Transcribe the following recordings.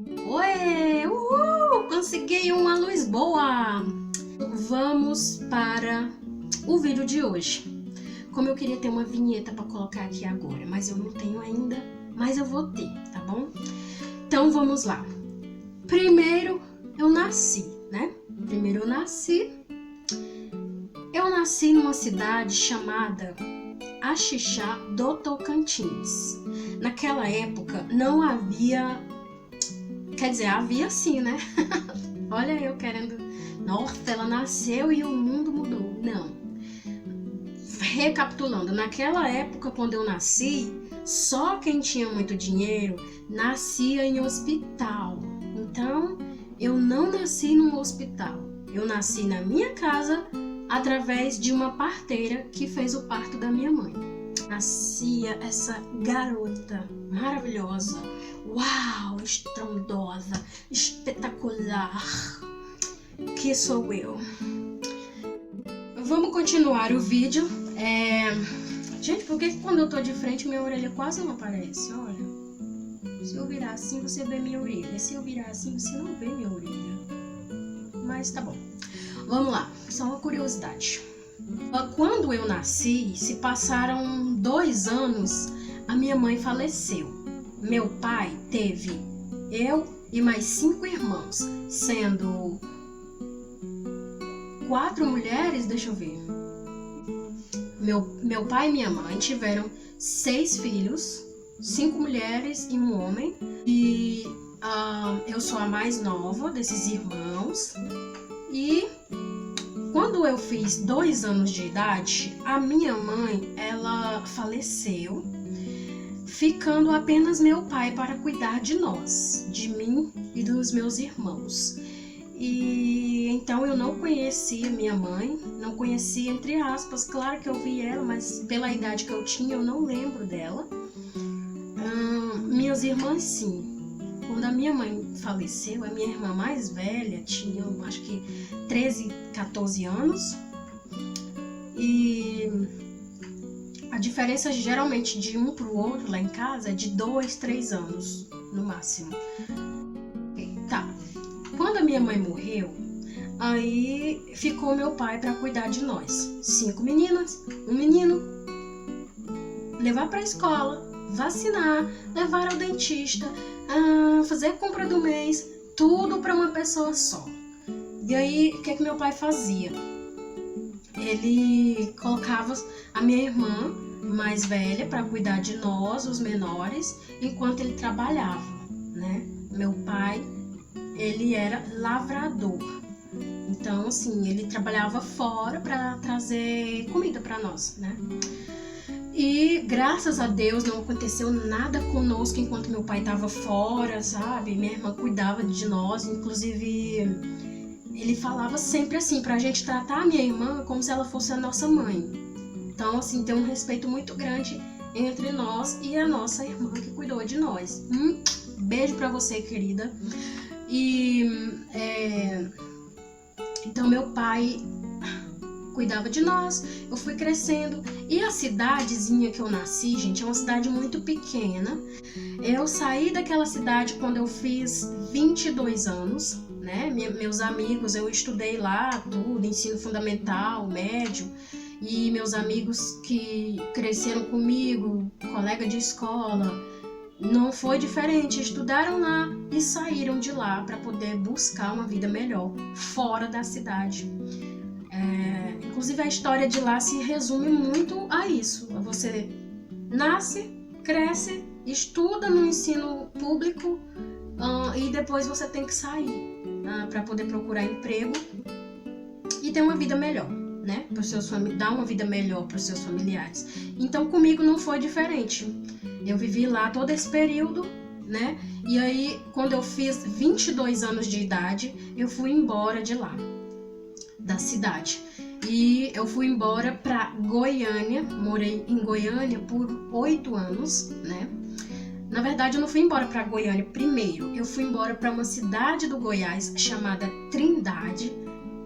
Oi, uhul, consegui uma luz boa! Vamos para o vídeo de hoje. Como eu queria ter uma vinheta para colocar aqui agora, mas eu não tenho ainda, mas eu vou ter, tá bom? Então vamos lá. Primeiro eu nasci, né? Eu nasci numa cidade chamada Axixá do Tocantins. Naquela época não havia... Quer dizer, havia sim, né? Olha eu querendo... Nossa, ela nasceu e o mundo mudou. Não. Recapitulando, naquela época, quando eu nasci, só quem tinha muito dinheiro nascia em hospital. Então, eu não nasci num hospital. Eu nasci na minha casa através de uma parteira que fez o parto da minha mãe. Nascia essa garota maravilhosa. Uau, estrondosa, espetacular, que sou eu. Vamos continuar o vídeo. Gente, por que quando eu tô de frente minha orelha quase não aparece? Olha, se eu virar assim você vê minha orelha, se eu virar assim você não vê minha orelha. Mas tá bom. Vamos lá, só uma curiosidade. Quando eu nasci, se passaram 2 anos, a minha mãe faleceu. Meu pai teve eu e mais 5 irmãos, sendo 4 mulheres, deixa eu ver. Meu pai e minha mãe tiveram 6 filhos, 5 mulheres e 1 homem. E eu sou a mais nova desses irmãos. E quando eu fiz 2 anos de idade, a minha mãe, ela faleceu, ficando apenas meu pai para cuidar de nós, de mim e dos meus irmãos. E então eu não conhecia minha mãe, não conhecia entre aspas, claro que eu vi ela, mas pela idade que eu tinha eu não lembro dela. Minhas irmãs sim. Quando a minha mãe faleceu, a minha irmã mais velha tinha, acho que 13, 14 anos. E a diferença geralmente de um para o outro lá em casa é de 2, 3 anos, no máximo. Tá. Quando a minha mãe morreu, aí ficou meu pai para cuidar de nós. 5 meninas, 1 menino. Levar para a escola, vacinar, levar ao dentista, fazer a compra do mês, tudo para uma pessoa só. E aí, o que meu pai fazia? Ele colocava a minha irmã mais velha para cuidar de nós, os menores, enquanto ele trabalhava, né? Meu pai, ele era lavrador. Então, assim, ele trabalhava fora para trazer comida para nós, né? E graças a Deus não aconteceu nada conosco enquanto meu pai estava fora, sabe? Minha irmã cuidava de nós, inclusive ele falava sempre assim pra gente tratar a minha irmã como se ela fosse a nossa mãe. Então, assim, tem um respeito muito grande entre nós e a nossa irmã que cuidou de nós. Beijo pra você, querida. E então meu pai cuidava de nós, eu fui crescendo. E a cidadezinha que eu nasci, gente, é uma cidade muito pequena. Eu saí daquela cidade quando eu fiz 22 anos, né? Meus amigos, eu estudei lá tudo, ensino fundamental, médio. E meus amigos que cresceram comigo, colega de escola, não foi diferente. Estudaram lá e saíram de lá para poder buscar uma vida melhor, fora da cidade. Inclusive a história de lá se resume muito a isso. Você nasce, cresce, estuda no ensino público e depois você tem que sair para poder procurar emprego e ter uma vida melhor, né? Dar uma vida melhor para os seus familiares. Então comigo não foi diferente. Eu vivi lá todo esse período, né? E aí quando eu fiz 22 anos de idade, eu fui embora de lá, da cidade. E eu fui embora para Goiânia, morei em Goiânia por 8 anos, né? Na verdade, eu não fui embora para Goiânia primeiro, eu fui embora para uma cidade do Goiás chamada Trindade,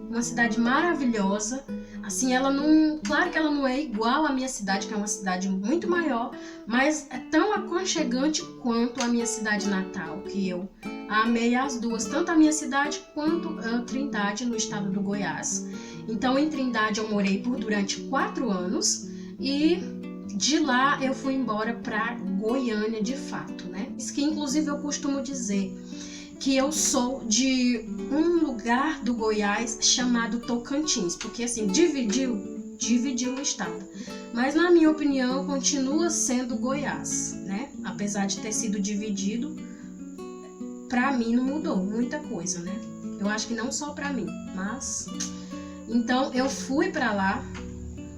uma cidade maravilhosa. Assim, ela não, claro que ela não é igual à minha cidade, que é uma cidade muito maior, mas é tão aconchegante quanto a minha cidade natal, que eu Amei as duas, tanto a minha cidade quanto a Trindade, no estado do Goiás. Então, em Trindade eu morei durante 4 anos e de lá eu fui embora para Goiânia de fato, né? Isso que inclusive eu costumo dizer que eu sou de um lugar do Goiás chamado Tocantins, porque assim, dividiu o estado. Mas na minha opinião continua sendo Goiás, né? Apesar de ter sido dividido, pra mim não mudou muita coisa, né? Eu acho que não só pra mim, mas... Então eu fui pra lá,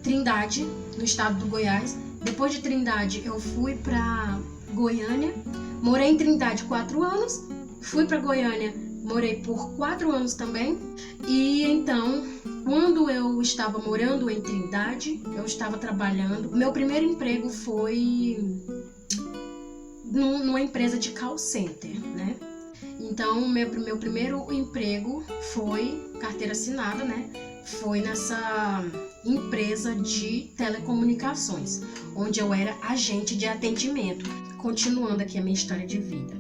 Trindade, no estado do Goiás. Depois de Trindade eu fui pra Goiânia, morei em Trindade 4 anos, fui pra Goiânia, morei por 4 anos também. E então, quando eu estava morando em Trindade, eu estava trabalhando. Meu primeiro emprego foi numa empresa de call center, né? Então, meu primeiro emprego foi carteira assinada, né? Foi nessa empresa de telecomunicações, onde eu era agente de atendimento. Continuando aqui a minha história de vida.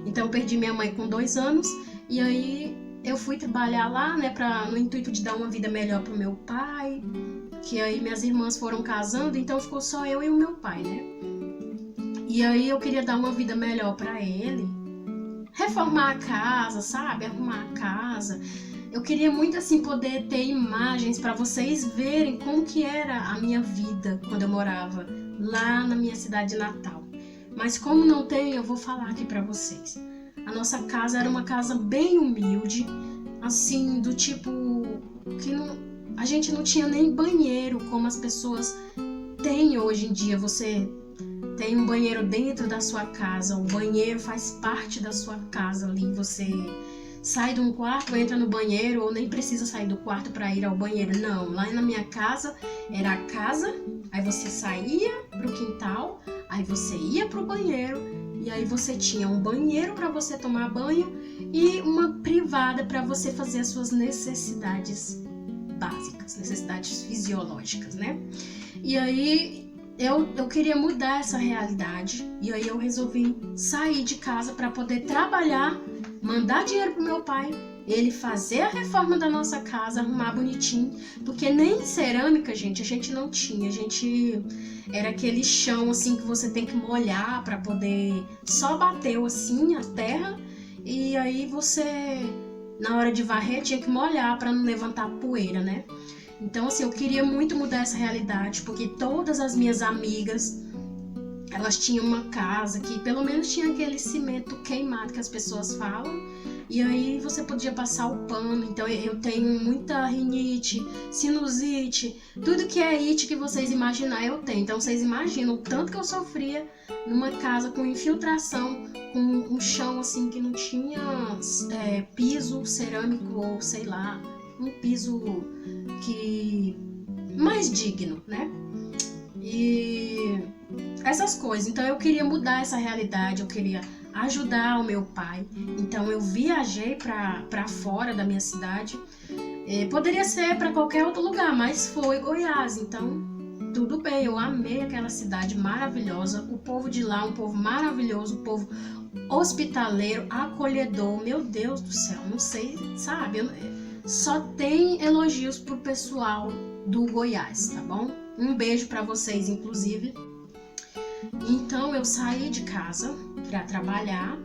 Então, eu perdi minha mãe com 2 anos e aí eu fui trabalhar lá, né, no intuito de dar uma vida melhor pro meu pai, que aí minhas irmãs foram casando, então ficou só eu e o meu pai, né? E aí eu queria dar uma vida melhor para ele, reformar a casa, sabe? Arrumar a casa. Eu queria muito assim poder ter imagens para vocês verem como que era a minha vida quando eu morava lá na minha cidade natal. Mas como não tem, eu vou falar aqui para vocês. A nossa casa era uma casa bem humilde, assim, do tipo que a gente não tinha nem banheiro como as pessoas têm hoje em dia. Você tem um banheiro dentro da sua casa, o banheiro faz parte da sua casa ali, você sai de um quarto, entra no banheiro ou nem precisa sair do quarto para ir ao banheiro. Não, lá na minha casa era a casa, aí você saía pro quintal, aí você ia pro banheiro e aí você tinha um banheiro para você tomar banho e uma privada para você fazer as suas necessidades básicas, necessidades fisiológicas, né? E aí eu queria mudar essa realidade e aí eu resolvi sair de casa para poder trabalhar, mandar dinheiro pro meu pai, ele fazer a reforma da nossa casa, arrumar bonitinho, porque nem cerâmica, gente, a gente não tinha, a gente era aquele chão assim que você tem que molhar para poder, só bateu assim a terra e aí você na hora de varrer tinha que molhar para não levantar poeira, né? Então, assim, eu queria muito mudar essa realidade, porque todas as minhas amigas, elas tinham uma casa que pelo menos tinha aquele cimento queimado que as pessoas falam, e aí você podia passar o pano. Então, eu tenho muita rinite, sinusite, tudo que é it que vocês imaginar eu tenho. Então, vocês imaginam o tanto que eu sofria numa casa com infiltração, com um chão assim que não tinha piso cerâmico ou sei lá, um piso que mais digno, né? E essas coisas. Então eu queria mudar essa realidade, eu queria ajudar o meu pai. Então eu viajei para fora da minha cidade. Poderia ser para qualquer outro lugar, mas foi Goiás. Então tudo bem, eu amei aquela cidade maravilhosa. O povo de lá, um povo maravilhoso, um povo hospitaleiro, acolhedor. Meu Deus do céu, não sei, sabe? Só tem elogios pro pessoal do Goiás, tá bom? Um beijo pra vocês, inclusive. Então, eu saí de casa pra trabalhar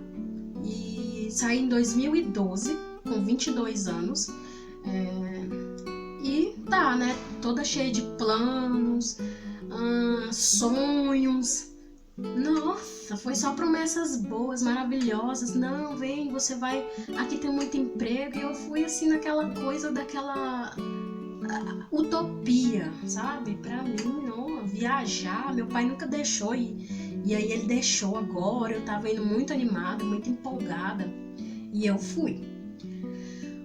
e saí em 2012, com 22 anos. E tá, né? Toda cheia de planos, sonhos. Nossa, foi só promessas boas, maravilhosas. Não, vem, você vai... Aqui tem muito emprego. E eu fui assim naquela coisa daquela utopia, sabe? Pra mim, não, viajar. Meu pai nunca deixou e aí ele deixou agora. Eu tava indo muito animada, muito empolgada. E eu fui.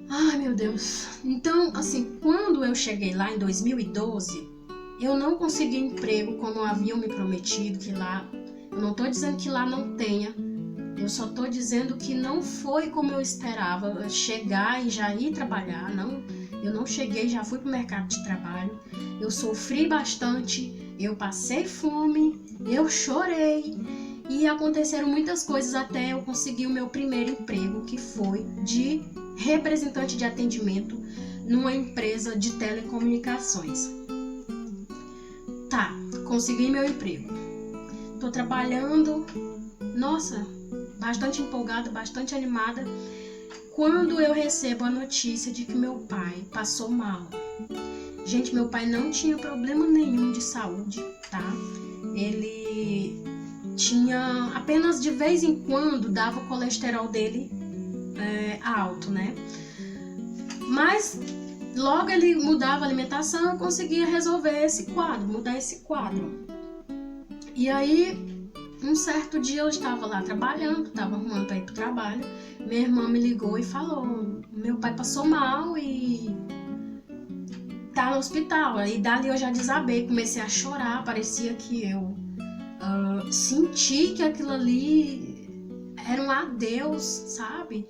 Ai, meu Deus. Então, assim, quando eu cheguei lá em 2012... eu não consegui emprego como haviam me prometido, que lá... Eu não tô dizendo que lá não tenha, eu só tô dizendo que não foi como eu esperava, chegar e já ir trabalhar, não. Eu não cheguei, já fui pro mercado de trabalho, eu sofri bastante, eu passei fome, eu chorei e aconteceram muitas coisas até eu conseguir o meu primeiro emprego, foi de representante de atendimento numa empresa de telecomunicações. Tá, consegui meu emprego. Tô trabalhando, nossa, bastante empolgada, bastante animada, quando eu recebo a notícia de que meu pai passou mal. Gente, meu pai não tinha problema nenhum de saúde, tá? Ele tinha apenas de vez em quando dava o colesterol dele alto, né? Mas logo ele mudava a alimentação, eu conseguia resolver esse quadro, mudar esse quadro. E aí, um certo dia eu estava lá trabalhando, estava arrumando para ir pro trabalho, minha irmã me ligou e falou: meu pai passou mal e tá no hospital. E dali eu já desabei, comecei a chorar, parecia que eu senti que aquilo ali era um adeus, sabe?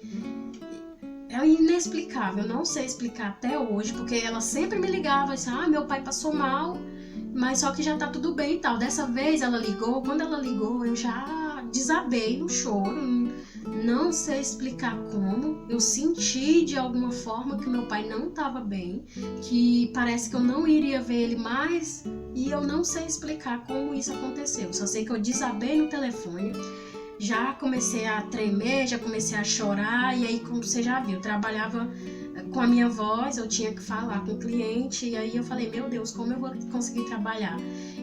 É inexplicável, eu não sei explicar até hoje, porque ela sempre me ligava assim: meu pai passou mal, mas só que já tá tudo bem e tal. Dessa vez ela ligou, quando ela ligou eu já desabei no choro, não sei explicar como. Eu senti de alguma forma que meu pai não estava bem, que parece que eu não iria ver ele mais, e eu não sei explicar como isso aconteceu. Só sei que eu desabei no telefone, já comecei a tremer, já comecei a chorar, e aí, como você já viu, eu trabalhava com a minha voz, eu tinha que falar com o cliente, e aí eu falei: meu Deus, como eu vou conseguir trabalhar?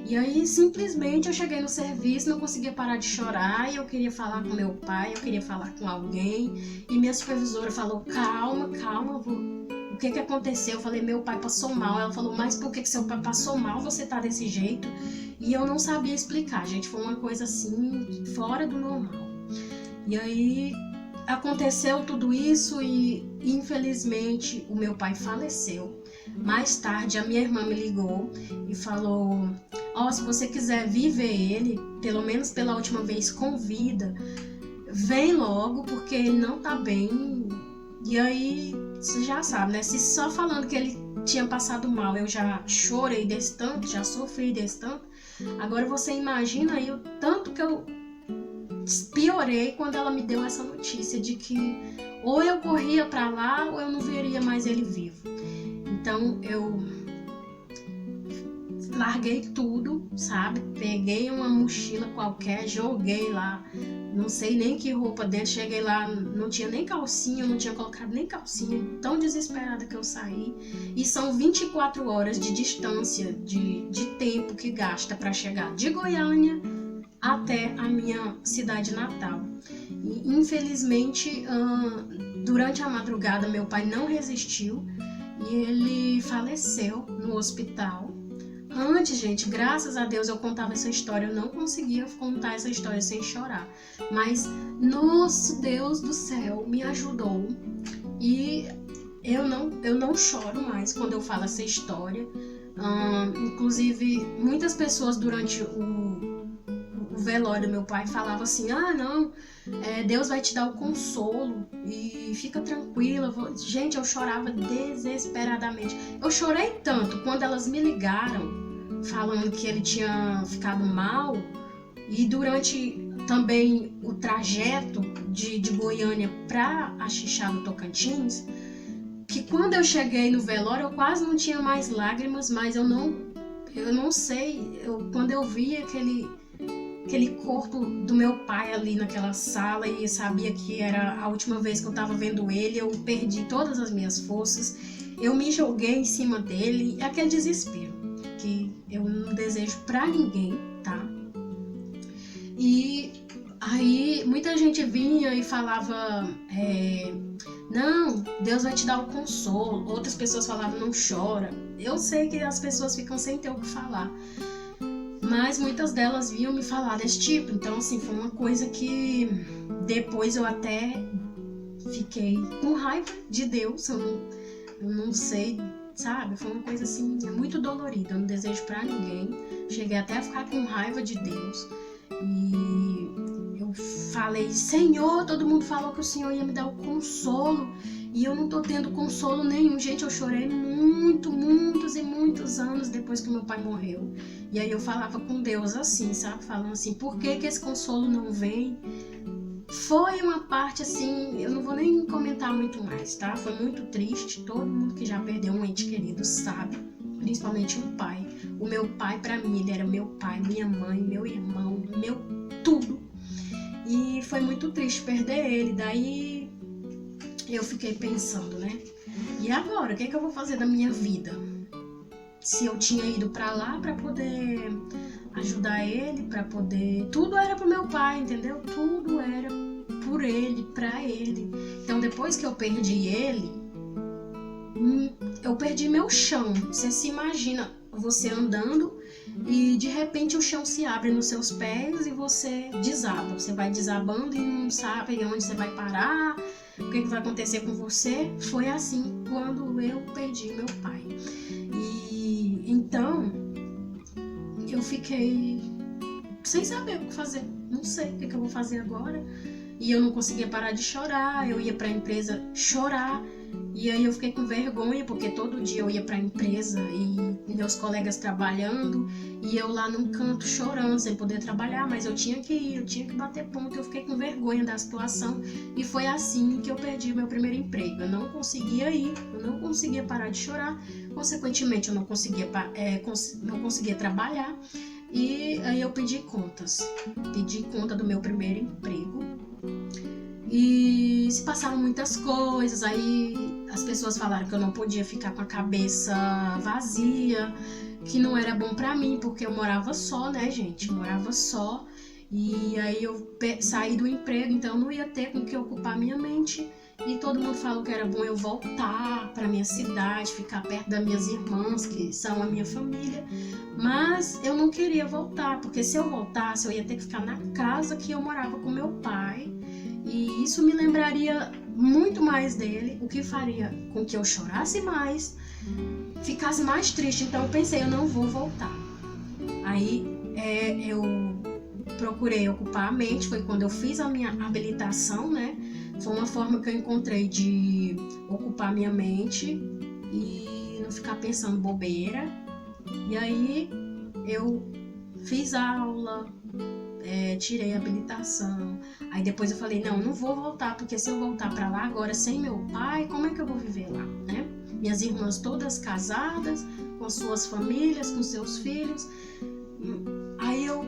E aí, simplesmente, eu cheguei no serviço, não conseguia parar de chorar, e eu queria falar com meu pai, eu queria falar com alguém, e minha supervisora falou: calma, o que aconteceu? Eu falei: meu pai passou mal. Ela falou: mas por que seu pai passou mal, você tá desse jeito? E eu não sabia explicar, gente, foi uma coisa assim, fora do normal. E aí aconteceu tudo isso e infelizmente o meu pai faleceu. Mais tarde a minha irmã me ligou e falou: se você quiser viver ele, pelo menos pela última vez com vida, vem logo, porque ele não tá bem. E aí, você já sabe, né? Se só falando que ele tinha passado mal eu já chorei desse tanto, já sofri desse tanto, agora você imagina aí o tanto que eu piorei quando ela me deu essa notícia de que ou eu corria pra lá ou eu não veria mais ele vivo. Então eu larguei tudo, sabe? Peguei uma mochila qualquer, joguei lá, não sei nem que roupa dentro. Cheguei lá, não tinha nem calcinha, eu não tinha colocado nem calcinha, tão desesperada que eu saí. E são 24 horas de distância, de tempo que gasta para chegar de Goiânia até a minha cidade natal. E, infelizmente, durante a madrugada, meu pai não resistiu e ele faleceu no hospital. Antes, gente, graças a Deus eu contava essa história, eu não conseguia contar essa história sem chorar. Mas nosso Deus do céu me ajudou e eu não choro mais quando eu falo essa história. Inclusive, muitas pessoas durante o velório do meu pai falavam assim: não, Deus vai te dar o consolo e fica tranquila. Gente, eu chorava desesperadamente. Eu chorei tanto quando elas me ligaram falando que ele tinha ficado mal, e durante também o trajeto de Goiânia para Axixá do Tocantins, que quando eu cheguei no velório eu quase não tinha mais lágrimas, mas eu não sei, quando eu vi aquele corpo do meu pai ali naquela sala e sabia que era a última vez que eu estava vendo ele, eu perdi todas as minhas forças, eu me joguei em cima dele, aquele desespero que eu não desejo pra ninguém, tá? E aí muita gente vinha e falava: não, Deus vai te dar o consolo. Outras pessoas falavam: não chora. Eu sei que as pessoas ficam sem ter o que falar, mas muitas delas vinham me falar desse tipo. Então, assim, foi uma coisa que depois eu até fiquei com raiva de Deus. Eu não sei, sabe? Foi uma coisa assim muito dolorida. Eu não desejo pra ninguém. Cheguei até a ficar com raiva de Deus. E eu falei: Senhor, todo mundo falou que o Senhor ia me dar o consolo e eu não tô tendo consolo nenhum. Gente, eu chorei muitos e muitos anos depois que meu pai morreu. E aí eu falava com Deus assim, sabe? Falando assim: por que esse consolo não vem? Foi uma parte assim, eu não vou nem comentar muito mais, tá? Foi muito triste, todo mundo que já perdeu um ente querido sabe, principalmente um pai. O meu pai, pra mim, ele era meu pai, minha mãe, meu irmão, meu tudo. E foi muito triste perder ele, daí eu fiquei pensando, né? E agora, o que é que eu vou fazer da minha vida? Se eu tinha ido pra lá pra poder ajudar ele, pra poder... Tudo era pro meu pai, entendeu? Tudo era por ele, pra ele. Então, depois que eu perdi ele, eu perdi meu chão. Você se imagina você andando e de repente o chão se abre nos seus pés e você desaba. Você vai desabando e não sabe onde você vai parar, o que vai acontecer com você. Foi assim quando eu perdi meu pai. E então eu fiquei sem saber o que fazer. Não sei o que eu vou fazer agora. E eu não conseguia parar de chorar. Eu ia pra empresa chorar. E aí eu fiquei com vergonha, porque todo dia eu ia pra empresa e meus colegas trabalhando, e eu lá num canto chorando, sem poder trabalhar, mas eu tinha que ir, eu tinha que bater ponto. Eu fiquei com vergonha da situação e foi assim que eu perdi meu primeiro emprego. Eu não conseguia ir, eu não conseguia parar de chorar, consequentemente eu não conseguia trabalhar. E aí eu pedi conta do meu primeiro emprego. E se passaram muitas coisas, aí as pessoas falaram que eu não podia ficar com a cabeça vazia, que não era bom pra mim, porque eu morava só, né, gente? Eu morava só. E aí eu saí do emprego, então eu não ia ter com que ocupar minha mente. E todo mundo falou que era bom eu voltar pra minha cidade, ficar perto das minhas irmãs, que são a minha família. Mas eu não queria voltar, porque se eu voltasse, eu ia ter que ficar na casa que eu morava com meu pai. E isso me lembraria muito mais dele, o que faria com que eu chorasse mais, ficasse mais triste. Então eu pensei, eu não vou voltar. Aí eu procurei ocupar a mente, foi quando eu fiz a minha habilitação, né? Foi uma forma que eu encontrei de ocupar minha mente e não ficar pensando bobeira. E aí eu fiz aula, tirei a habilitação. Aí depois eu falei, não vou voltar, porque se eu voltar pra lá agora sem meu pai, como é que eu vou viver lá, né? Minhas irmãs todas casadas, com suas famílias, com seus filhos. Aí eu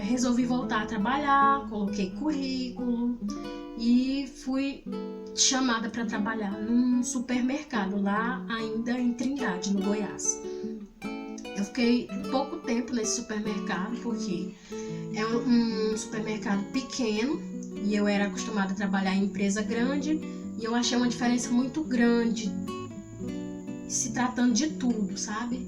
resolvi voltar a trabalhar, coloquei currículo e fui chamada para trabalhar num supermercado lá ainda em Trindade, no Goiás. Eu fiquei pouco tempo nesse supermercado, porque é um supermercado pequeno e eu era acostumada a trabalhar em empresa grande, e eu achei uma diferença muito grande se tratando de tudo, sabe?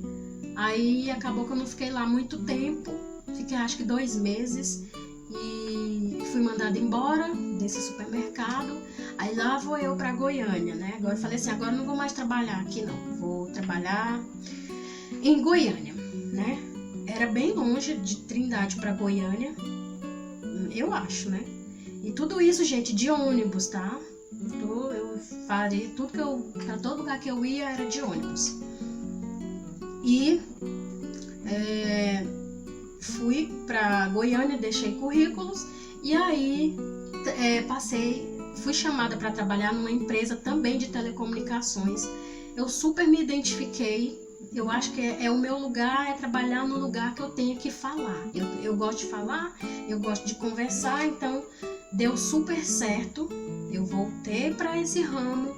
Aí acabou que eu não fiquei lá muito tempo, fiquei acho que 2 meses e fui mandada embora desse supermercado. Aí lá vou eu para Goiânia, né? Agora eu falei assim, agora eu não vou mais trabalhar aqui não, vou trabalhar em Goiânia, né? Era bem longe de Trindade para Goiânia, eu acho, né? E tudo isso, gente, de ônibus, tá? Eu faria tudo para todo lugar que eu ia era de ônibus. E fui para Goiânia, deixei currículos e aí fui chamada para trabalhar numa empresa também de telecomunicações. Eu super me identifiquei. Eu acho que o meu lugar é trabalhar no lugar que eu tenho que falar. Eu gosto de falar, eu gosto de conversar, então deu super certo. Eu voltei para esse ramo,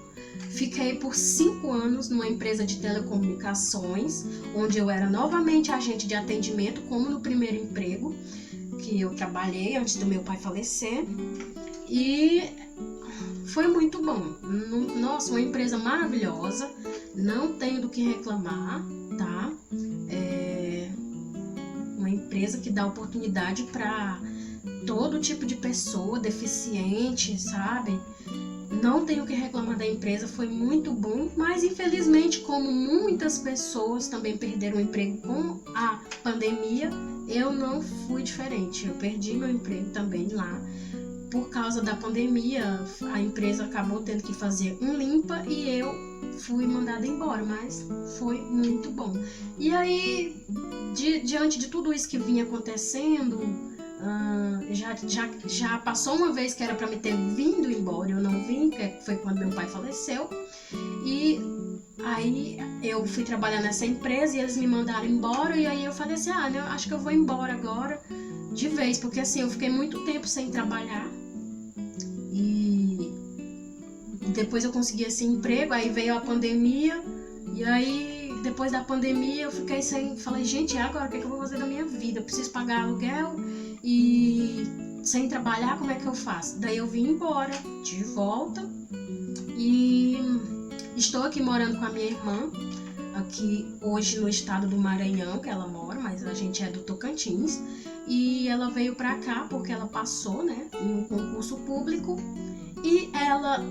fiquei por 5 anos numa empresa de telecomunicações, onde eu era novamente agente de atendimento, como no primeiro emprego que eu trabalhei antes do meu pai falecer. E foi muito bom. Nossa, uma empresa maravilhosa, não tenho do que reclamar, tá? Uma empresa que dá oportunidade para todo tipo de pessoa, deficiente, sabe? Não tenho o que reclamar da empresa, foi muito bom, mas infelizmente, como muitas pessoas também perderam o emprego com a pandemia, eu não fui diferente. Eu perdi meu emprego também lá. Por causa da pandemia, a empresa acabou tendo que fazer um limpa e eu fui mandada embora, mas foi muito bom. E aí, diante de tudo isso que vinha acontecendo, Já passou uma vez que era para me ter vindo embora, eu não vim, que foi quando meu pai faleceu. E aí eu fui trabalhar nessa empresa e eles me mandaram embora. E aí eu falei assim, né, eu acho que eu vou embora agora de vez, porque assim, eu fiquei muito tempo sem trabalhar. E depois eu consegui esse emprego, aí veio a pandemia. E aí, depois da pandemia, eu fiquei sem... Falei, gente, agora o que eu vou fazer da minha vida? Eu preciso pagar aluguel e sem trabalhar, como é que eu faço? Daí eu vim embora, de volta. E estou aqui morando com a minha irmã, aqui hoje no estado do Maranhão, que ela mora, mas a gente é do Tocantins. E ela veio pra cá porque ela passou, né, em um concurso público. E ela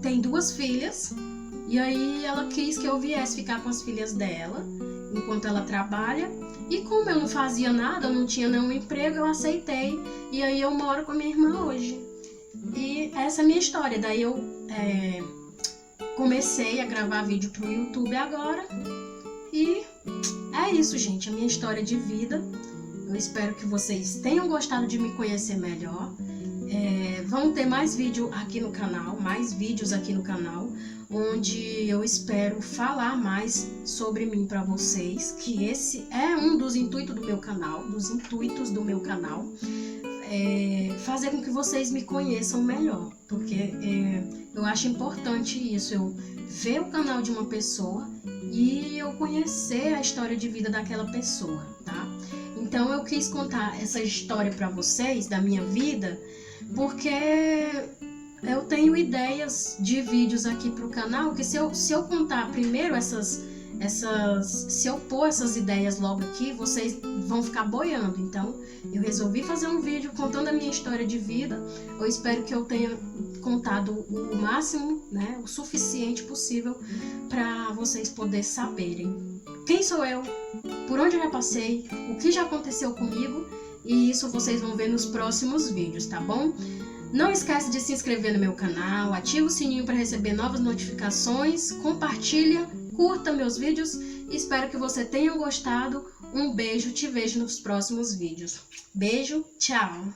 tem 2 filhas. E aí ela quis que eu viesse ficar com as filhas dela, enquanto ela trabalha. E como eu não fazia nada, eu não tinha nenhum emprego, eu aceitei. E aí eu moro com a minha irmã hoje. E essa é a minha história. Daí eu comecei a gravar vídeo pro YouTube agora. E é isso, gente, a minha história de vida. Eu espero que vocês tenham gostado de me conhecer melhor. Vão ter mais vídeos aqui no canal, onde eu espero falar mais sobre mim para vocês, que esse é um dos intuitos do meu canal, fazer com que vocês me conheçam melhor, porque eu acho importante isso, eu ver o canal de uma pessoa e eu conhecer a história de vida daquela pessoa, tá? Então eu quis contar essa história para vocês, da minha vida, porque eu tenho ideias de vídeos aqui pro canal, que se eu contar primeiro se eu pôr essas ideias logo aqui, vocês vão ficar boiando. Então, eu resolvi fazer um vídeo contando a minha história de vida. Eu espero que eu tenha contado o máximo, né, o suficiente possível para vocês poderem saberem quem sou eu, por onde eu já passei, o que já aconteceu comigo, e isso vocês vão ver nos próximos vídeos, tá bom? Não esquece de se inscrever no meu canal, ativa o sininho para receber novas notificações, compartilha, curta meus vídeos. Espero que você tenha gostado. Um beijo, te vejo nos próximos vídeos. Beijo, tchau!